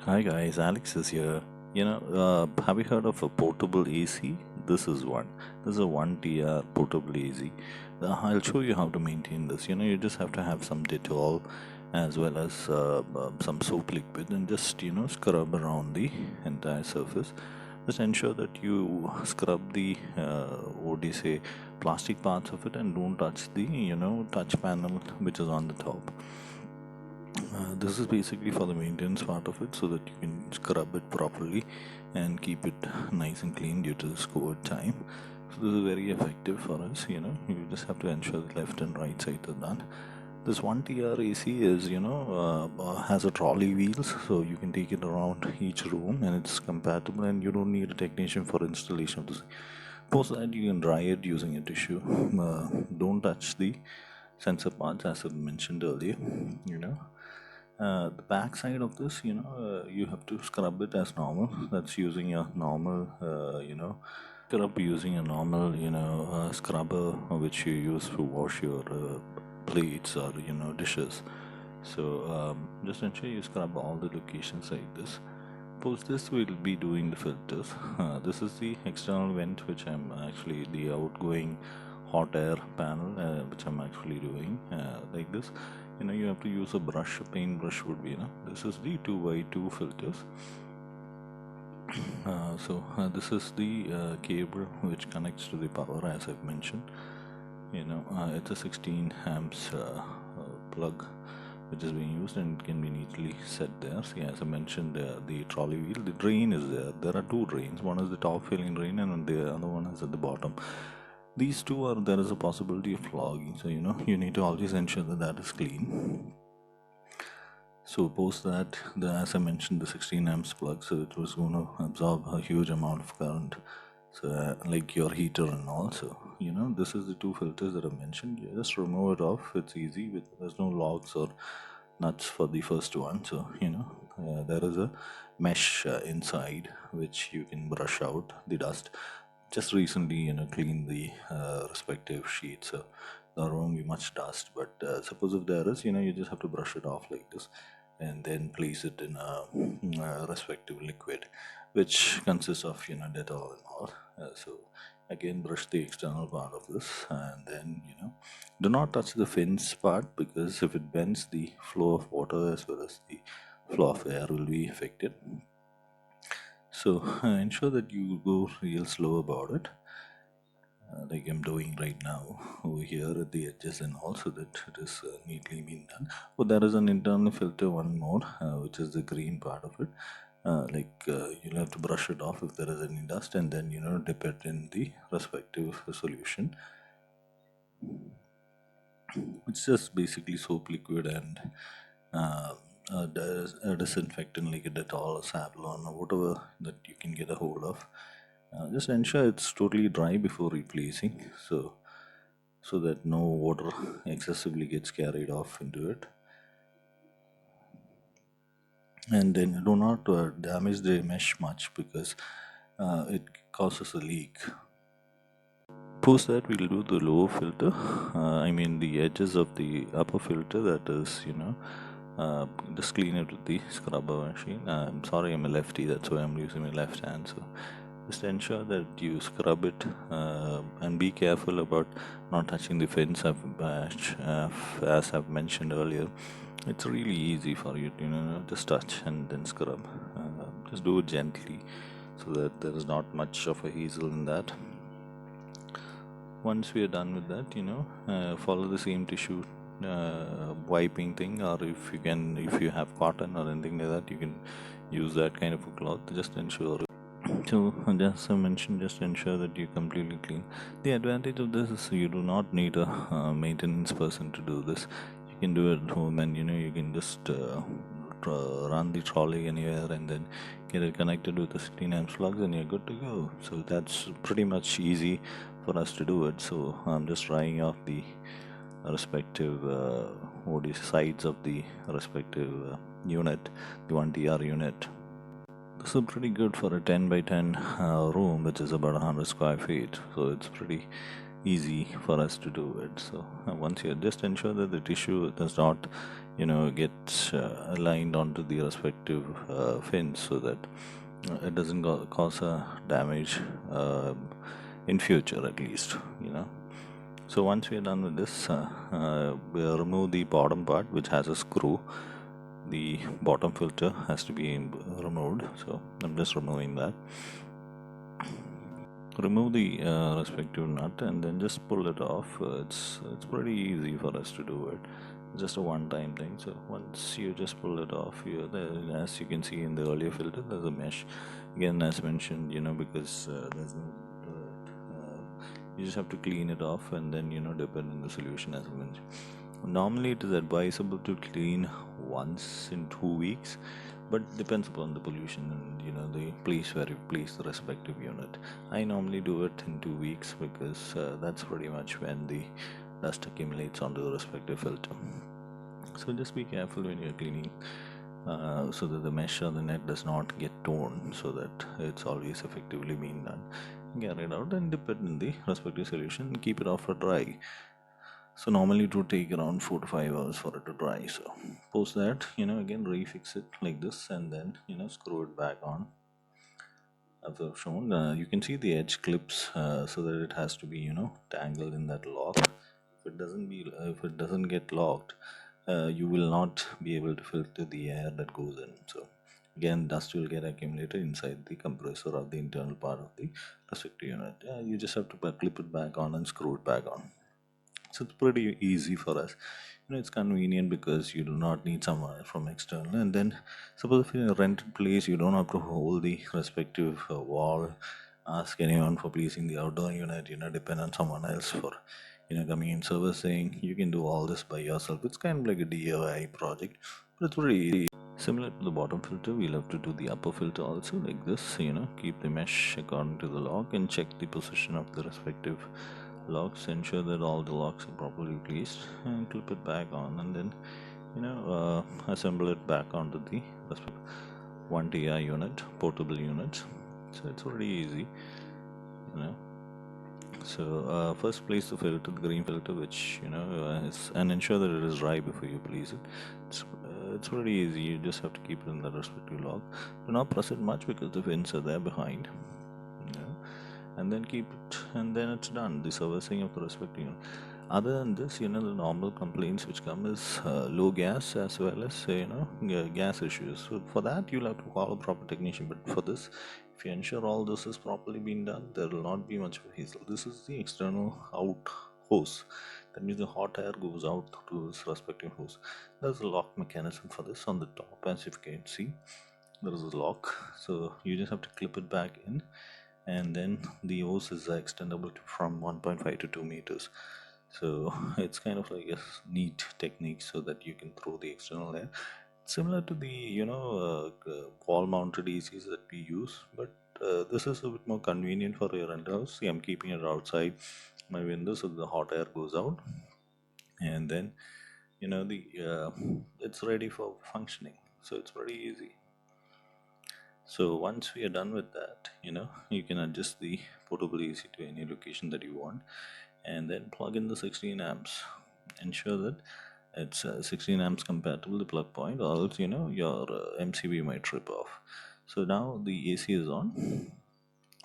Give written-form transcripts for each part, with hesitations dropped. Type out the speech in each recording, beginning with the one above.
Hi guys, Alex is here. Have you heard of a portable AC? This is one. This is a 1TR portable AC. I'll show you how to maintain this. You just have to have some Dettol as well as some soap liquid and just, scrub around the entire surface. Just ensure that you scrub the, what do you say, plastic parts of it and don't touch the, touch panel which is on the top. This is basically for the maintenance part of it so that you can scrub it properly and keep it nice and clean due to the scored time. So this is very effective for us. You just have to ensure the left and right side are done. This 1TR AC is, has a trolley wheels, so you can take it around each room and it's compatible and you don't need a technician for installation of this. Post that you can dry it using a tissue. Don't touch the sensor parts as I mentioned earlier. The back side of this, you have to scrub it as normal. That's using a normal, scrub using a normal, scrubber which you use to wash your plates or dishes. So just ensure you scrub all the locations like this. Post this, we'll be doing the filters. This is the external vent, which I'm actually the outgoing hot air panel, which I'm actually doing like this. You have to use a brush. A paint brush would be, this is the 2x2 filters. This is the cable which connects to the power, as I've mentioned. It's a 16 amps plug which is being used and it can be neatly set there. See, as I mentioned, the trolley wheel, the drain is there. There are two drains. One is the top filling drain and the other one is at the bottom. These two are, there is a possibility of clogging, so you need to always ensure that is clean. So post that, as I mentioned, the 16 amps plug, so it was going to absorb a huge amount of current, so like your heater and all. So this is the two filters that I mentioned. You just remove it off. It's easy. There's no logs or nuts for the first one. So there is a mesh inside which you can brush out the dust. Just recently cleaned the respective sheets, so there won't be much dust, but suppose if there is, you just have to brush it off like this and then place it in a respective liquid which consists of Dettol and all. So again, brush the external part of this and then do not touch the fins part, because if it bends, the flow of water as well as the flow of air will be affected. So ensure that you go real slow about it, like I'm doing right now over here at the edges, and also that it is neatly been done. Oh, there is an internal filter, one more, which is the green part of it. You'll have to brush it off if there is any dust, and then dip it in the respective solution. It's just basically soap liquid and a disinfectant like a Dettol or Savlon or whatever that you can get a hold of. Just ensure it's totally dry before replacing, so that no water excessively gets carried off into it. And then do not damage the mesh much, because it causes a leak. Post that, we'll do the lower filter, I mean the edges of the upper filter, that is just clean it with the scrubber machine. I'm sorry, I'm a lefty, that's why I'm using my left hand. So just ensure that you scrub it and be careful about not touching the fins. As I've mentioned earlier, it's really easy for you to just touch and then scrub. Just do it gently so that there is not much of a hassle in that. Once we are done with that, follow the same tissue wiping thing, or if you have cotton or anything like that, you can use that kind of a cloth. Just ensure. So as I mentioned, just ensure that you completely clean. The advantage of this is you do not need a maintenance person to do this. You can do it at home, and you can just run the trolley anywhere and then get it connected with the 16 amp plugs and you're good to go. So that's pretty much easy for us to do it. So I'm just trying off the respective sides of the respective unit, the 1TR unit. This is pretty good for a 10 by 10 room, which is about 100 square feet. So it's pretty easy for us to do it. So once you just ensure that the tissue does not gets aligned onto the respective fins, so that it doesn't cause a damage in future, at least. So once we are done with this, we'll remove the bottom part, which has a screw. The bottom filter has to be removed, so I'm just removing that. Remove the respective nut and then just pull it off. It's pretty easy for us to do it. It's just a one-time thing. So once you just pull it off, as you can see in the earlier filter, there's a mesh. Again, as mentioned, because there's no dirt, you just have to clean it off and then dip it in the solution, as I mentioned. Normally, it is advisable to clean once in 2 weeks, but depends upon the pollution and the place where you place the respective unit. I normally do it in 2 weeks because that's pretty much when the dust accumulates onto the respective filter. So just be careful when you're cleaning, so that the mesh or the net does not get torn, so that it's always effectively being done. Get it out and dip it in the respective solution and keep it off for dry. So normally it would take around 4 to 5 hours for it to dry. So post that, again refix it like this and then screw it back on. As I've shown, you can see the edge clips, so that it has to be tangled in that lock. If it doesn't get locked, you will not be able to filter the air that goes in. So again, dust will get accumulated inside the compressor or the internal part of the respective unit. You just have to clip it back on and screw it back on. So it's pretty easy for us. It's convenient because you do not need someone from external. And then suppose if you're in a rented place, you don't have to hold the respective wall, ask anyone for placing the outdoor unit, depend on someone else for coming in servicing. You can do all this by yourself. It's kind of like a DIY project, but it's very easy. Similar to the bottom filter, we'll have to do the upper filter also, like this. Keep the mesh according to the lock and check the position of the respective locks. Ensure that all the locks are properly placed and clip it back on, and then assemble it back onto the respective 1TI unit, portable unit. So it's very easy. So first place the filter, the green filter, which and ensure that it is dry before you place it. It's pretty easy. You just have to keep it in the respective lock. Do not press it much because the fins are there behind. And then keep it, and then it's done. The servicing of the respective unit. Other than this, the normal complaints which come is low gas, as well as gas issues. So for that, you'll have to call a proper technician. But for this, if you ensure all this is properly being done, there will not be much of a hassle. This is the external out hose. That means the hot air goes out to this respective hose. There's a lock mechanism for this on the top, as you can see. There is a lock, so you just have to clip it back in, and then the hose is extendable from 1.5 to 2 meters. So it's kind of like a neat technique so that you can throw the external air, similar to the wall mounted ACs that we use, but this is a bit more convenient for your rental house. See, I'm keeping it outside my window so the hot air goes out, and then it's ready for functioning. So it's very easy. So once we are done with that, you can adjust the portable AC to any location that you want, and then plug in the 16 amps. Ensure that it's 16 amps compatible, the plug point, or else your MCB might trip off. So now the AC is on.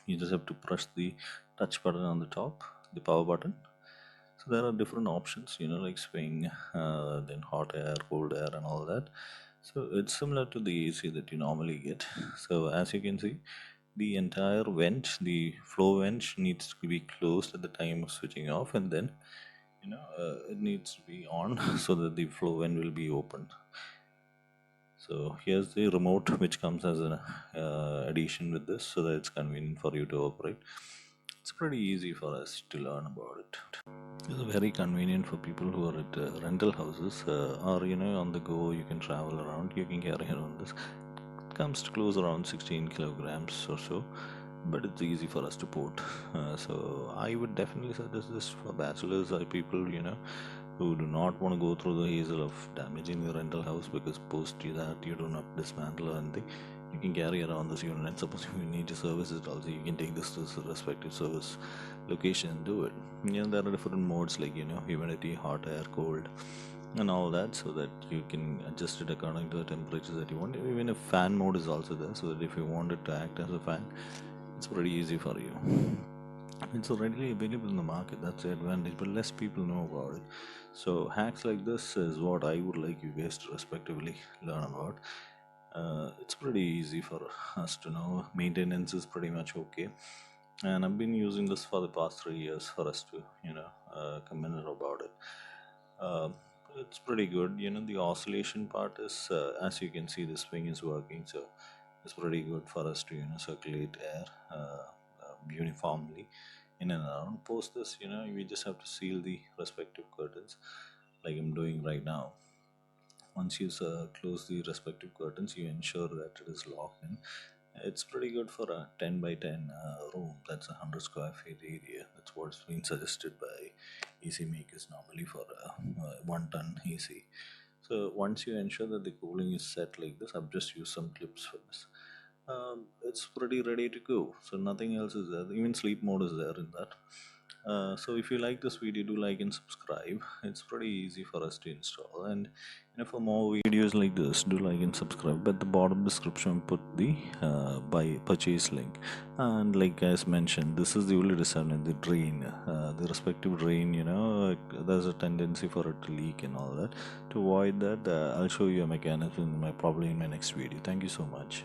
You just have to press the touch button on the top, the power button. So there are different options, like swing, then hot air, cold air, and all that. So it's similar to the AC that you normally get. So as you can see, the entire vent, the flow vent, needs to be closed at the time of switching off, and then it needs to be on so that the flow vent will be opened. So here's the remote which comes as an addition with this, so that it's convenient for you to operate. It's pretty easy for us to learn about it. It's very convenient for people who are at rental houses, or on the go. You can travel around, you can carry around this. It comes to close around 16 kilograms or so, but it's easy for us to port. So I would definitely suggest this for bachelors or people who do not want to go through the hassle of damaging the rental house, because post that you do not dismantle or anything. You can carry around this unit, and suppose you need to service it also, you can take this to the respective service location and do it. There are different modes like humidity, hot air, cold. and all that, so that you can adjust it according to the temperature that you want. Even a fan mode is also there, so that if you want it to act as a fan, it's pretty easy for you. It's already available in the market. That's the advantage, but less people know about it. So hacks like this is what I would like you guys to respectively learn about. It's pretty easy for us to know. Maintenance is pretty much okay, and I've been using this for the past 3 years for us to comment about it. uh, it's pretty good. The oscillation part is, as you can see, the swing is working, so it's pretty good for us to circulate air uniformly in and around. Post this, we just have to seal the respective curtains, like I'm doing right now. Once you close the respective curtains, you ensure that it is locked in. It's pretty good for a 10 by 10 room. That's 100 square feet area. That's what's been suggested by AC makers normally for a 1 ton AC. So once you ensure that the cooling is set like this, I've just used some clips for this. It's pretty ready to go. So nothing else is there. Even sleep mode is there in that. So if you like this video, do like and subscribe. It's pretty easy for us to install. And for more videos like this, do like and subscribe. At the bottom description, put the buy purchase link. And like as mentioned, this is the only design in the drain, the respective drain. There's a tendency for it to leak and all that. To avoid that, I'll show you a mechanism probably in my next video. Thank you so much.